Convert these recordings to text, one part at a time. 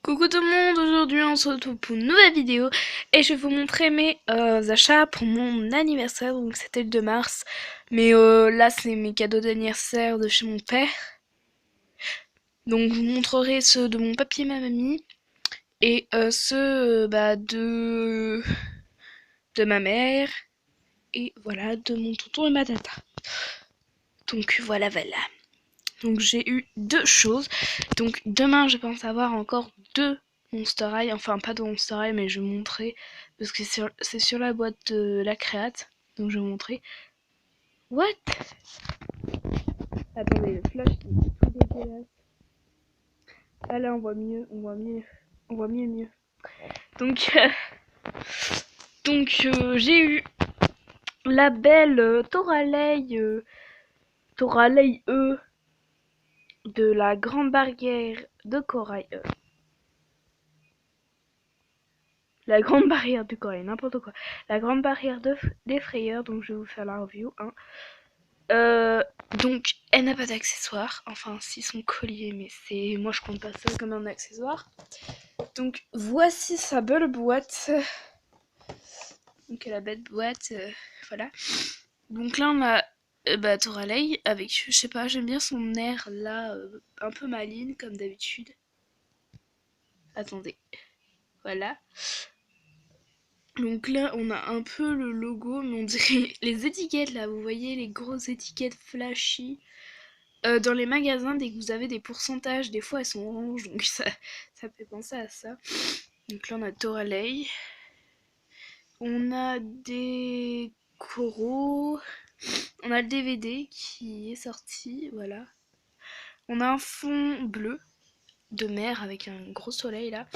Coucou tout le monde, aujourd'hui on se retrouve pour une nouvelle vidéo et je vais vous montrer mes achats pour mon anniversaire, donc c'était le 2 mars. Mais là c'est mes cadeaux d'anniversaire de chez mon père. Donc je vous montrerai ceux de mon papy et ma mamie et ceux de ma mère et voilà de mon tonton et ma tata. Donc voilà. Donc j'ai eu deux choses. Donc demain je pense avoir encore deux Monster High. Enfin pas de Monster High mais je vais vous montrer. Parce que c'est sur la boîte de la créate. Donc je vais vous montrer. What? Attendez, le flash est tout dégueulasse. Ah là on voit mieux, on voit mieux. Donc, j'ai eu la belle Toralei E de la grande barrière de corail. La grande barrière du corail, n'importe quoi. La grande barrière des frayeurs, donc je vais vous faire la review. Hein. Donc, elle n'a pas d'accessoires. Enfin, si son collier, mais c'est moi je compte pas ça comme un accessoire. Donc, voici sa belle boîte. Donc, la belle boîte, voilà. Donc là, on a Toralei avec, je sais pas, j'aime bien son air là, un peu maligne comme d'habitude. Attendez, voilà. Donc là, on a un peu le logo, mais on dirait les étiquettes là, vous voyez les grosses étiquettes flashy. Dans les magasins, dès que vous avez des pourcentages, des fois elles sont oranges, donc ça fait penser à ça. Donc là, on a Toralei. On a des coraux. On a le DVD qui est sorti, voilà. On a un fond bleu de mer avec un gros soleil là.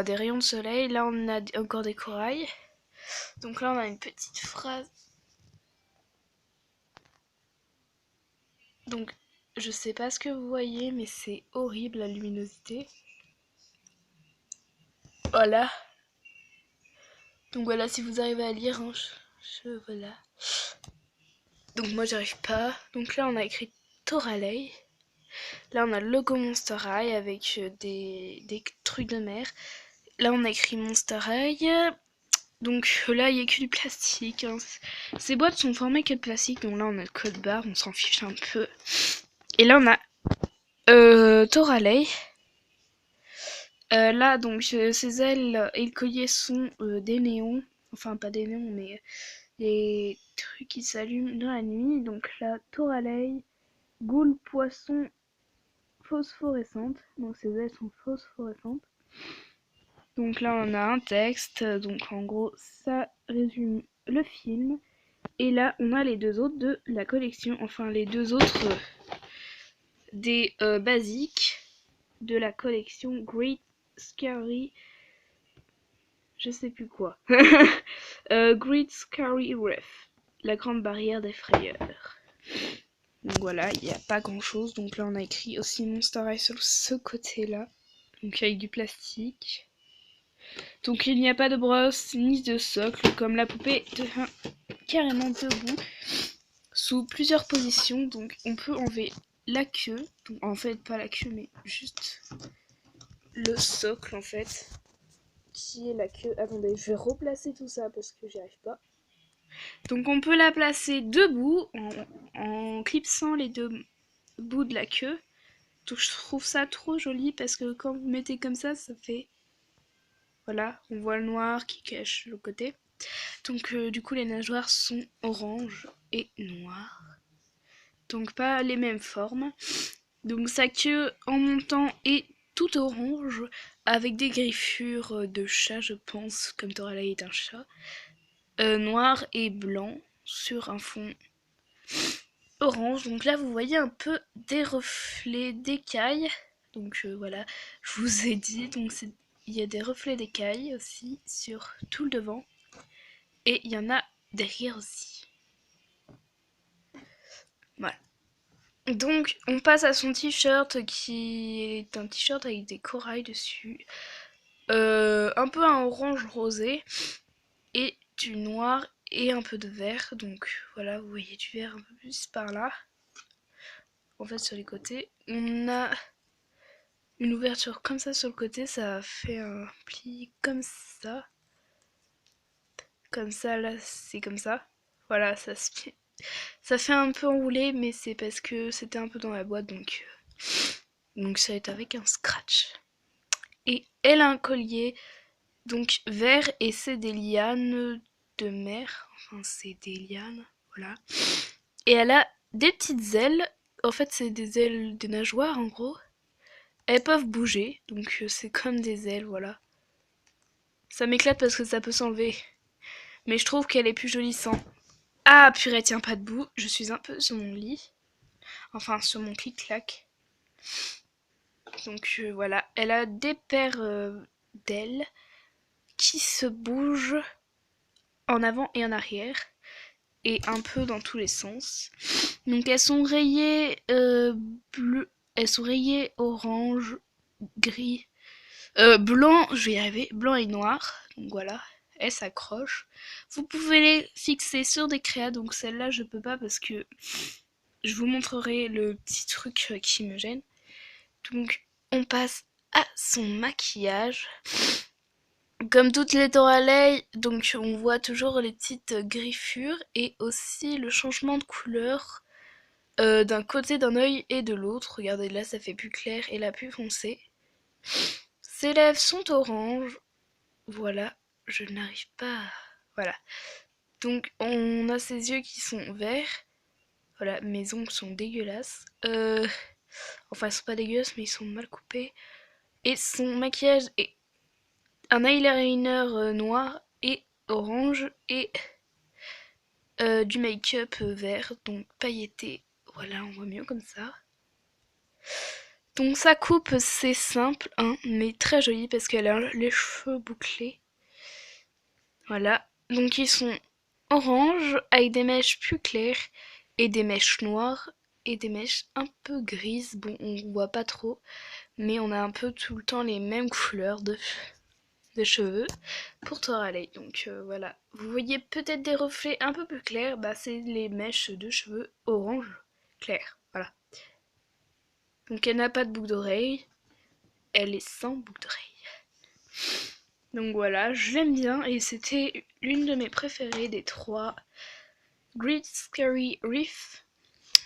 Des rayons de soleil. Là, on a encore des corails. Donc là, on a une petite phrase. Donc, je sais pas ce que vous voyez, mais c'est horrible la luminosité. Voilà. Donc voilà, si vous arrivez à lire, hein, voilà. Donc moi, j'arrive pas. Donc là, on a écrit Toralei. Là, on a le logo Monster High avec des trucs de mer. Là, on a écrit Monster High. Donc là, il n'y a que du plastique. Hein. Ces boîtes sont formées que de plastique. Donc là, on a le code barre, on s'en fiche un peu. Et là, on a Toralei. Là, donc, ses ailes et le collier sont des néons. Enfin, pas des néons, mais des trucs qui s'allument dans la nuit. Donc là, Toralei, goule poisson phosphorescente. Donc, ses ailes sont phosphorescentes. Donc là, on a un texte. Donc, en gros, ça résume le film. Et là, on a les deux autres de la collection. Enfin, les deux autres des basiques de la collection Great Scary, je sais plus quoi. Great Scary Reef, la grande barrière des frayeurs. Donc voilà, il n'y a pas grand chose. Donc là, on a écrit aussi Monster High sur ce côté-là. Donc avec du plastique. Donc il n'y a pas de brosse ni de socle, comme la poupée devient carrément debout sous plusieurs positions. Donc on peut enlever la queue. Donc, en fait, pas la queue, mais juste le socle en fait. Qui est la queue. Attendez, je vais replacer tout ça parce que j'y arrive pas. Donc on peut la placer debout en clipsant les deux bouts de la queue. Donc je trouve ça trop joli parce que quand vous mettez comme ça fait... Voilà, on voit le noir qui cache le côté. Donc du coup les nageoires sont orange et noires. Donc pas les mêmes formes. Donc sa queue en montant est tout orange avec des griffures de chat je pense, comme Toralei est un chat. Noir et blanc sur un fond orange. Donc là vous voyez un peu des reflets d'écailles. Donc voilà, je vous ai dit, donc il y a des reflets d'écailles aussi sur tout le devant. Et il y en a derrière aussi. Voilà. Donc on passe à son t-shirt qui est un t-shirt avec des corails dessus. Un peu un orange rosé et du noir et un peu de vert. Donc voilà, vous voyez du vert un peu plus par là. En fait sur les côtés. On a une ouverture comme ça sur le côté, ça fait un pli comme ça. Comme ça, là, c'est comme ça. Voilà, ça fait un peu enroulé, mais c'est parce que c'était un peu dans la boîte, donc ça va être avec un scratch. Et elle a un collier, donc vert, et c'est des lianes de mer. Enfin, c'est des lianes, voilà. Et elle a des petites ailes. En fait, c'est des ailes, des nageoires, en gros. Elles peuvent bouger, donc c'est comme des ailes, voilà. Ça m'éclate parce que ça peut s'enlever. Mais je trouve qu'elle est plus jolie sans. Ah, purée, elle tient pas debout. Je suis un peu sur mon lit. Enfin, sur mon clic-clac. Donc voilà. Elle a des paires d'ailes qui se bougent en avant et en arrière. Et un peu dans tous les sens. Donc elles sont rayées bleu. Elles sont rayées orange, gris, blanc, je vais y arriver, blanc et noir. Donc voilà, elles s'accrochent. Vous pouvez les fixer sur des créas, donc celle-là je peux pas parce que je vous montrerai le petit truc qui me gêne. Donc on passe à son maquillage. Comme toutes les Doraleigh, donc on voit toujours les petites griffures et aussi le changement de couleur d'un côté d'un œil et de l'autre. Regardez là, ça fait plus clair et là plus foncé. Ses lèvres sont oranges. Voilà, je n'arrive pas. Voilà. Donc on a ses yeux qui sont verts. Voilà, mes ongles sont dégueulasses. Enfin, ils sont pas dégueulasses, mais ils sont mal coupés. Et son maquillage est un eyeliner noir et orange et du make-up vert, donc pailleté. Voilà, on voit mieux comme ça. Donc sa coupe c'est simple, hein, mais très jolie parce qu'elle a les cheveux bouclés. Voilà, donc ils sont orange avec des mèches plus claires et des mèches noires et des mèches un peu grises. Bon, on voit pas trop, mais on a un peu tout le temps les mêmes couleurs de cheveux pour Toralei. Donc voilà, vous voyez peut-être des reflets un peu plus clairs, bah c'est les mèches de cheveux orange clair. Voilà. Donc elle n'a pas de boucle d'oreille, elle est sans boucle d'oreille. Donc voilà, je l'aime bien et c'était l'une de mes préférées des trois. Great Scary Reef.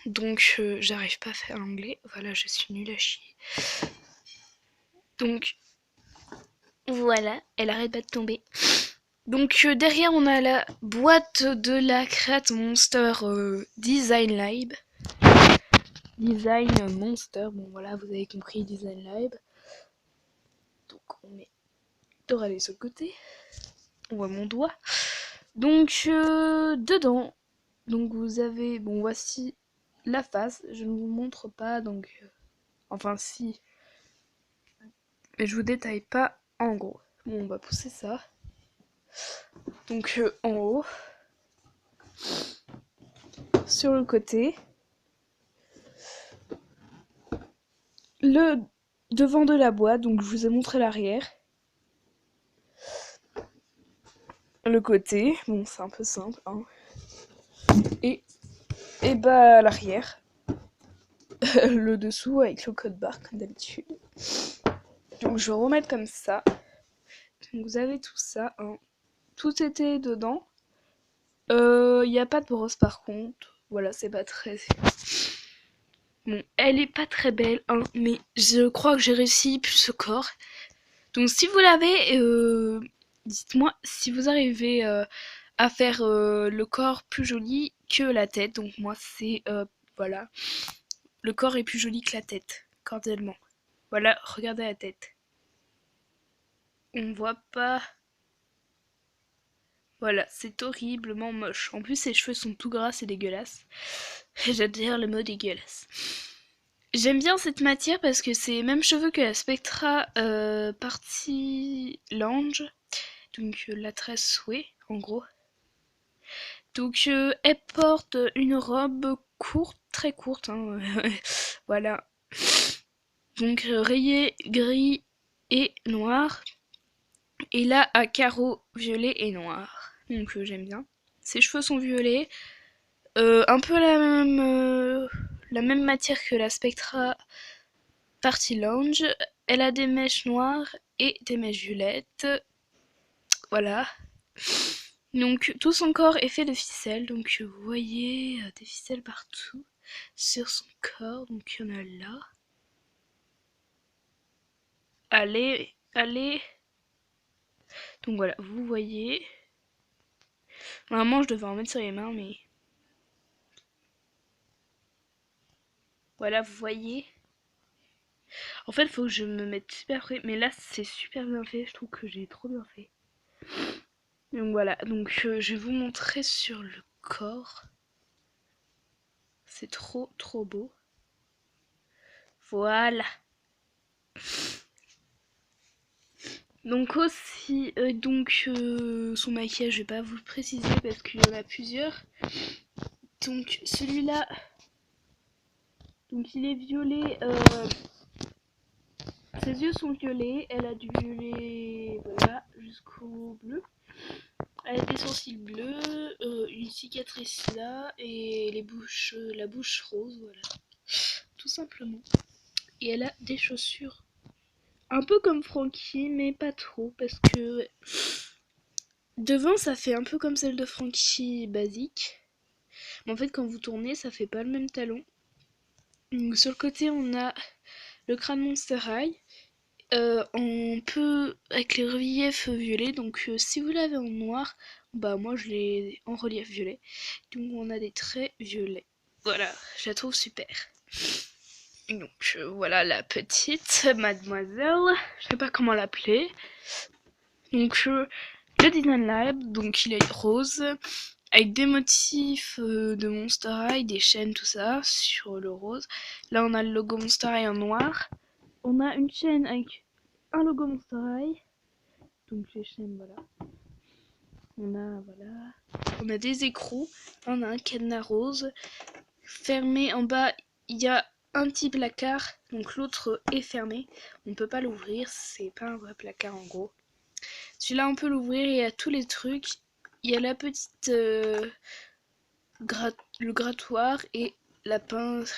Donc j'arrive pas à faire l'anglais, voilà, je suis nulle à chier. Donc voilà, elle arrête pas de tomber. Donc derrière on a la boîte de la Create Monster Design Lab. Design Monster, bon voilà, vous avez compris, Design Lab. Donc on met Doralee sur le côté. On voit mon doigt. Donc dedans, donc vous avez, bon voici la face, je ne vous montre pas, donc enfin si, mais je vous détaille pas en gros. Bon, on va pousser ça. Donc en haut, sur le côté, le devant de la boîte, donc je vous ai montré l'arrière. Le côté, bon c'est un peu simple, hein. Et bah l'arrière. Le dessous avec le code barre comme d'habitude. Donc je vais remettre comme ça. Donc vous avez tout ça, hein. Tout était dedans. Il n'y a pas de brosse par contre. Voilà, c'est pas très... Bon, elle est pas très belle, hein, mais je crois que j'ai réussi plus ce corps. Donc si vous l'avez, dites-moi si vous arrivez à faire le corps plus joli que la tête. Donc moi c'est, voilà, le corps est plus joli que la tête, cordialement. Voilà, regardez la tête. On voit pas... Voilà, c'est horriblement moche. En plus, ses cheveux sont tout gras, c'est dégueulasse. J'adore le mot dégueulasse. J'aime bien cette matière parce que c'est les mêmes cheveux que la Spectra Party Lounge. Donc la tresse souhait, en gros. Donc elle porte une robe courte, très courte, hein. Voilà. Donc rayée gris et noir. Et là, à carreaux violet et noir. Donc j'aime bien. Ses cheveux sont violets. Un peu la même matière que la Spectra partie lounge. Elle a des mèches noires et des mèches violettes. Voilà. Donc tout son corps est fait de ficelles. Donc vous voyez des ficelles partout sur son corps. Donc il y en a là. Allez, allez. Donc voilà, vous voyez. Normalement je devais en mettre sur les mains, mais... Voilà, vous voyez. En fait, il faut que je me mette super près. Mais là, c'est super bien fait. Je trouve que j'ai trop bien fait. Donc voilà, donc je vais vous montrer sur le corps. C'est trop trop beau. Voilà. Donc aussi, son maquillage, je vais pas vous le préciser parce qu'il y en a plusieurs. Donc celui-là, donc il est violet. Ses yeux sont violets. Elle a du violet, voilà, jusqu'au bleu. Elle a des sourcils bleus, une cicatrice là et la bouche rose, voilà, tout simplement. Et elle a des chaussures un peu comme Frankie, mais pas trop parce que devant ça fait un peu comme celle de Frankie basique. Mais en fait, quand vous tournez, ça fait pas le même talon. Donc, sur le côté, on a le crâne Monster High. En peu avec les reliefs violets, donc si vous l'avez en noir, bah moi je l'ai en relief violet, donc on a des traits violets. Voilà, je la trouve super. Donc voilà la petite mademoiselle, je sais pas comment l'appeler. Donc le Design Lab, donc il est rose avec des motifs de Monster High, des chaînes, tout ça sur le rose. Là on a le logo Monster High en noir. On a une chaîne avec un logo Monster High. Donc les chaînes, voilà. On a des écrous. On a un cadenas rose. Fermé en bas, il y a un petit placard. Donc l'autre est fermé. On peut pas l'ouvrir. C'est pas un vrai placard en gros. Celui-là, on peut l'ouvrir. Il y a tous les trucs. Il y a la petite le grattoir et la pince.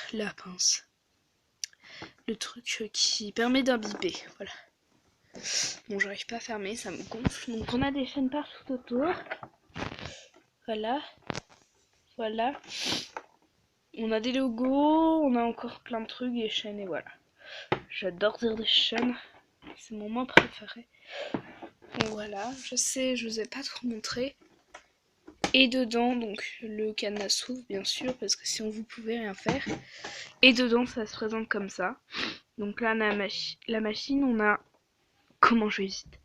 Le truc qui permet d'imbiber. Voilà. Bon, j'arrive pas à fermer, ça me gonfle. Donc on a des chaînes partout autour. Voilà. Voilà. On a des logos, on a encore plein de trucs, des chaînes et voilà. J'adore dire des chaînes. C'est mon moment préféré. Donc voilà, je sais, je vous ai pas trop montré. Et dedans, donc le cadenas s'ouvre bien sûr, parce que sinon vous pouvez rien faire. Et dedans, ça se présente comme ça. Donc là, on a la machine, on a... Comment je hésite.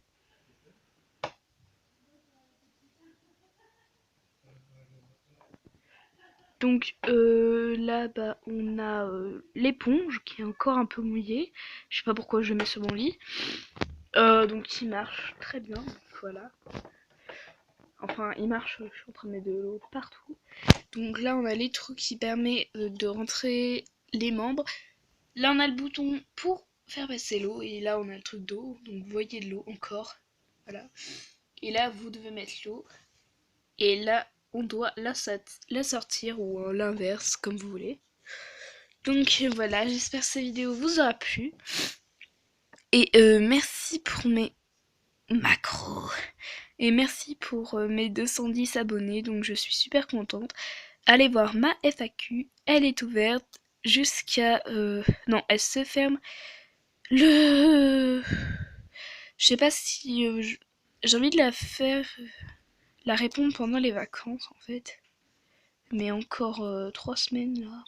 Donc là, bah, on a l'éponge qui est encore un peu mouillée. Je sais pas pourquoi je le mets sur mon lit. Donc il marche très bien. Voilà. Enfin, il marche, je suis en train de mettre de l'eau partout. Donc là, on a les trucs qui permettent de rentrer les membres. Là, on a le bouton pour faire passer l'eau. Et là, on a le truc d'eau. Donc vous voyez de l'eau encore. Voilà. Et là, vous devez mettre l'eau. Et là, on doit la sortir ou l'inverse, comme vous voulez. Donc voilà, j'espère que cette vidéo vous aura plu. Et merci pour mes macros. Et merci pour mes 210 abonnés. Donc je suis super contente. Allez voir ma FAQ. Elle est ouverte jusqu'à... Non, elle se ferme le... Je sais pas si... j'ai envie de la faire... la répondre pendant les vacances en fait. Mais encore 3 semaines là.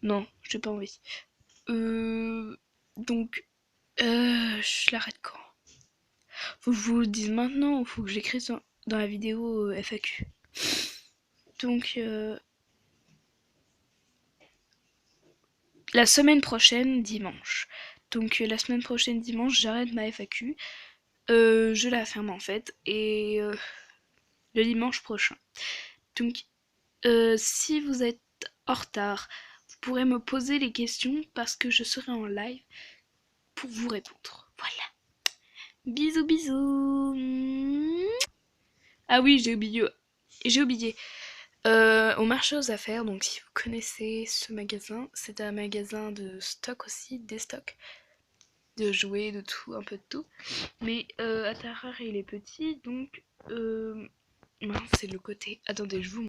Non, j'ai pas envie. Donc, je l'arrête quand? Faut que je vous le dise maintenant ou faut que j'écrive dans la vidéo FAQ? Donc, la semaine prochaine, dimanche. Donc, la semaine prochaine, dimanche, j'arrête ma FAQ. Je la ferme en fait. Et le dimanche prochain. Donc, si vous êtes en retard, vous pourrez me poser les questions parce que je serai en live pour vous répondre. Voilà. Bisous bisous. Ah oui, j'ai oublié. Au marché aux affaires, donc si vous connaissez ce magasin, c'est un magasin de stock aussi, des stocks, de jouets, de tout, un peu de tout. Mais à Tarare il est petit, donc mince, c'est le côté. Attendez, je vous montre.